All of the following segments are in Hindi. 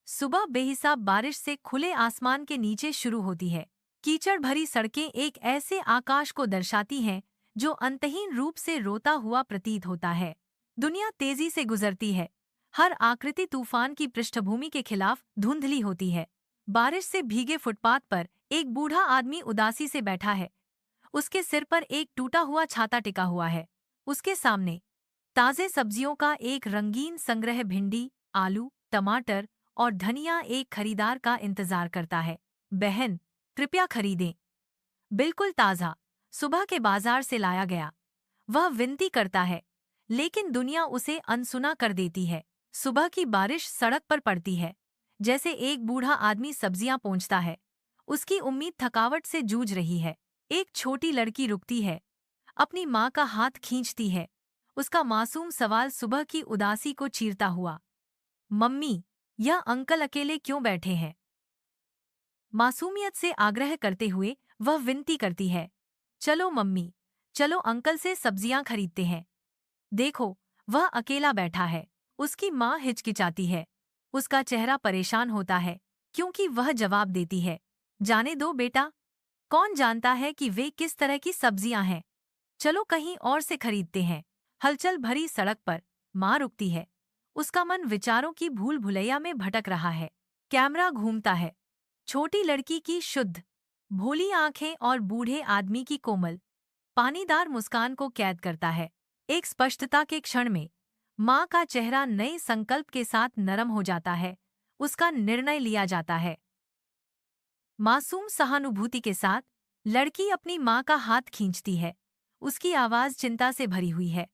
सुबह बेहिसाब बारिश से खुले आसमान के नीचे शुरू होती है। कीचड़ भरी सड़कें एक ऐसे आकाश को दर्शाती हैं जो अंतहीन रूप से रोता हुआ प्रतीत होता है। दुनिया तेजी से गुजरती है। हर आकृति तूफान की पृष्ठभूमि के खिलाफ धुंधली होती है। बारिश से भीगे फुटपाथ पर एक बूढ़ा आदमी उदासी से बैठा है। उसके सिर पर एक टूटा हुआ छाता टिका हुआ है। उसके सामने ताजे सब्जियों का एक रंगीन संग्रह भिंडी, आलू, टमाटर और धनिया एक खरीदार का इंतजार करता है। बहन, कृपया खरीदें। बिल्कुल ताज़ा, सुबह के बाजार से लाया गया। वह विनती करता है, लेकिन दुनिया उसे अनसुना कर देती है। सुबह की बारिश सड़क पर पड़ती है। जैसे एक बूढ़ा आदमी सब्जियां पोंछता है। उसकी उम्मीद थकावट से जूझ रही है। एक छोटी लड़की रुकती है। अपनी माँ का हाथ खींचती है। उसका मासूम सवाल सुबह की उदासी को चीरता हुआ, मम्मी, यह अंकल अकेले क्यों बैठे हैं? मासूमियत से आग्रह करते हुए वह विनती करती है, चलो मम्मी, चलो अंकल से सब्जियां खरीदते हैं। देखो, वह अकेला बैठा है। उसकी माँ हिचकिचाती है। उसका चेहरा परेशान होता है, क्योंकि वह जवाब देती है, जाने दो बेटा, कौन जानता है कि वे किस तरह की सब्जियां हैं। चलो कहीं और से खरीदते हैं। हलचल भरी सड़क पर माँ रुकती है। उसका मन विचारों की भूल भुलैया में भटक रहा है। कैमरा घूमता है। छोटी लड़की की शुद्ध, भोली आंखें और बूढ़े आदमी की कोमल, पानीदार मुस्कान को कैद करता है। एक स्पष्टता के क्षण में माँ का चेहरा नए संकल्प के साथ नरम हो जाता है। उसका निर्णय लिया जाता है। मासूम सहानुभूति के साथ लड़की अपनी माँ का हाथ खींचती है। उसकी आवाज चिंता से भरी हुई है।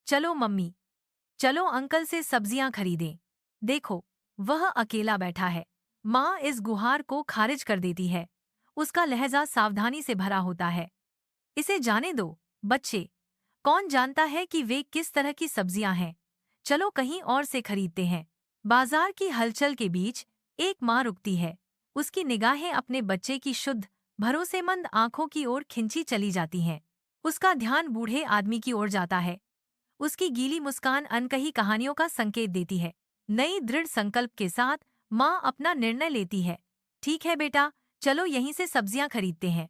चलो मम्मी, चलो अंकल से सब्जियां खरीदें। देखो, वह अकेला बैठा है। माँ इस गुहार को खारिज कर देती है। उसका लहजा सावधानी से भरा होता है। इसे जाने दो, बच्चे, कौन जानता है कि वे किस तरह की सब्जियां हैं। चलो कहीं और से खरीदते हैं। बाजार की हलचल के बीच एक माँ रुकती है। उसकी निगाहें अपने बच्चे की शुद्ध, भरोसेमंद आंखों की ओर खिंची चली जाती हैं। उसका ध्यान बूढ़े आदमी की ओर जाता है। उसकी गीली मुस्कान अनकही कहानियों का संकेत देती है। नई दृढ़ संकल्प के साथ माँ अपना निर्णय लेती है। ठीक है बेटा, चलो यहीं से सब्जियां खरीदते हैं।